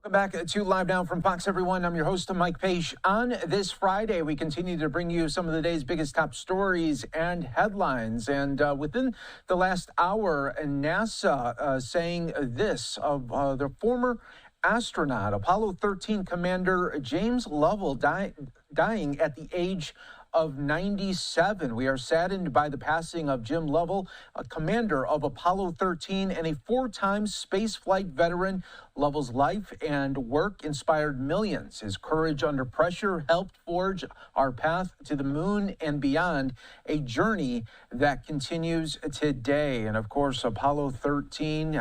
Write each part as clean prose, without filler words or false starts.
Welcome back to Live Now from Fox, everyone. I'm your host, Mike Page. On this Friday, we continue to bring you some of the day's biggest top stories and headlines. And within the last hour, NASA saying this of the former astronaut, Apollo 13 commander James Lovell, dying at the age of 97. We are saddened by the passing of Jim Lovell, a commander of Apollo 13 and a four-time spaceflight veteran. Lovell's life and work inspired millions. His courage under pressure helped forge our path to the moon and beyond, a journey that continues today. And of course, Apollo 13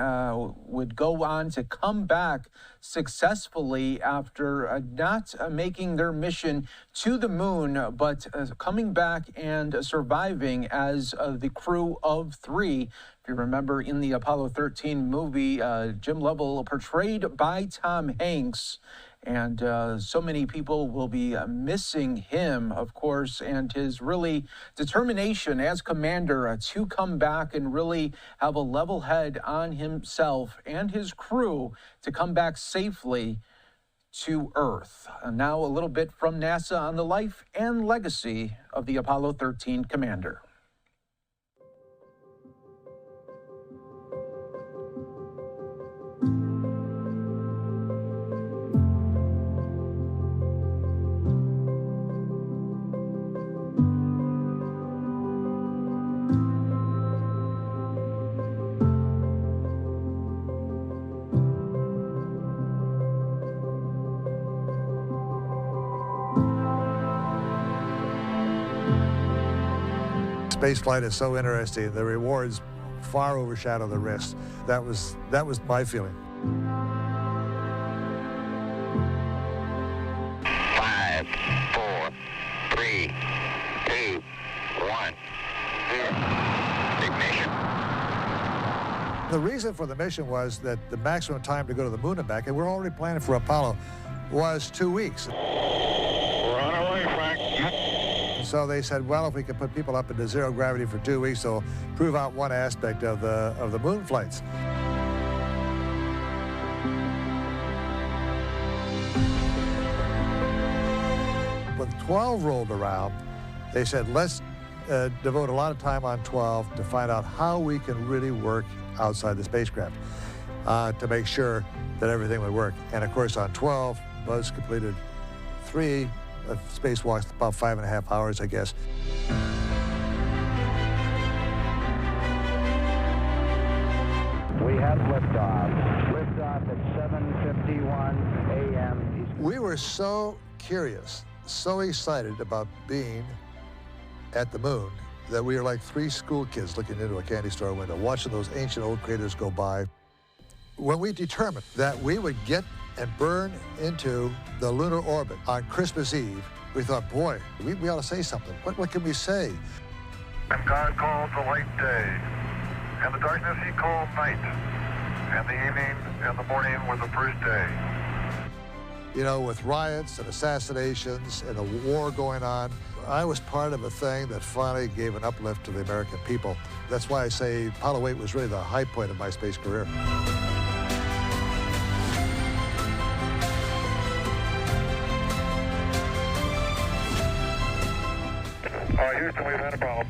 would go on to come back successfully after not making their mission to the moon, but coming back and surviving as the crew of three. If you remember in the Apollo 13 movie, Jim Lovell portrayed by Tom Hanks, and so many people will be missing him, of course, and his really determination as commander to come back and really have a level head on himself and his crew to come back safely to Earth. And now a little bit from NASA on the life and legacy of the Apollo 13 commander. Spaceflight is so interesting. The rewards far overshadow the risks. That was my feeling. 5, 4, 3, 2, 1, 0. Ignition. The reason for the mission was that the maximum time to go to the moon and back, and we're already planning for Apollo, was 2 weeks. We're on our way, Frank. So they said, well, if we could put people up into zero gravity for 2 weeks, they'll prove out one aspect of the moon flights. When 12 rolled around, they said, let's devote a lot of time on 12 to find out how we can really work outside the spacecraft to make sure that everything would work. And of course, on 12, Buzz completed 3 spacewalks, about 5.5 hours, I guess. We have liftoff. Liftoff at 7:51 a.m. We were so curious, so excited about being at the moon that we were like 3 school kids looking into a candy store window, watching those ancient old craters go by. When we determined that we would get and burn into the lunar orbit on Christmas Eve, we thought, boy, we ought to say something. What can we say? And God called the light day, and the darkness he called night, and the evening and the morning were the first day. You know, with riots and assassinations and a war going on, I was part of a thing that finally gave an uplift to the American people. That's why I say Apollo 8 was really the high point of my space career. Houston, we've had a problem.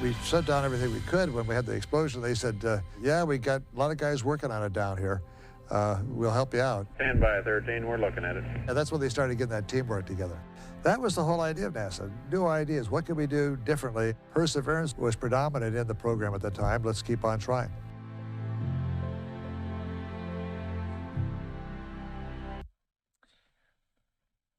We shut down everything we could when we had the explosion. They said, yeah, we got a lot of guys working on it down here. We'll help you out. Stand by, 13, we're looking at it. And that's when they started getting that teamwork together. That was the whole idea of NASA. New ideas. What can we do differently? Perseverance was predominant in the program at the time. Let's keep on trying.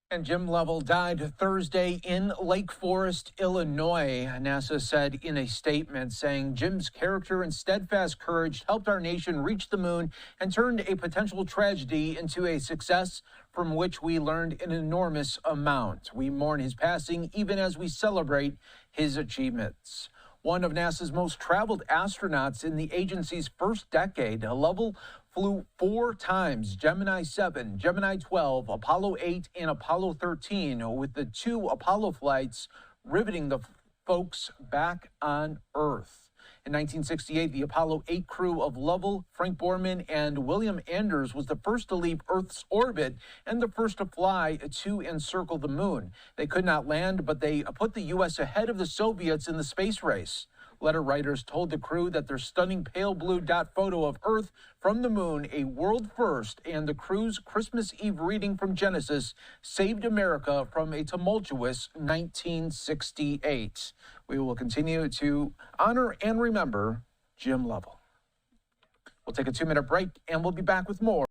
And Jim Lovell died Thursday in Lake Forest, Illinois. NASA said in a statement saying Jim's character and steadfast courage helped our nation reach the moon and turned a potential tragedy into a success from which we learned an enormous amount. We mourn his passing even as we celebrate his achievements. One of NASA's most traveled astronauts in the agency's first decade, Lovell flew 4 times, Gemini 7, Gemini 12, Apollo 8, and Apollo 13, with the 2 Apollo flights riveting the folks back on Earth. In 1968, the Apollo 8 crew of Lovell, Frank Borman, and William Anders was the first to leave Earth's orbit and the first to fly to and circle the moon. They could not land, but they put the U.S. ahead of the Soviets in the space race. Letter writers told the crew that their stunning pale blue dot photo of Earth from the moon, a world first, and the crew's Christmas Eve reading from Genesis saved America from a tumultuous 1968. We will continue to honor and remember Jim Lovell. We'll take a 2-minute break, and we'll be back with more.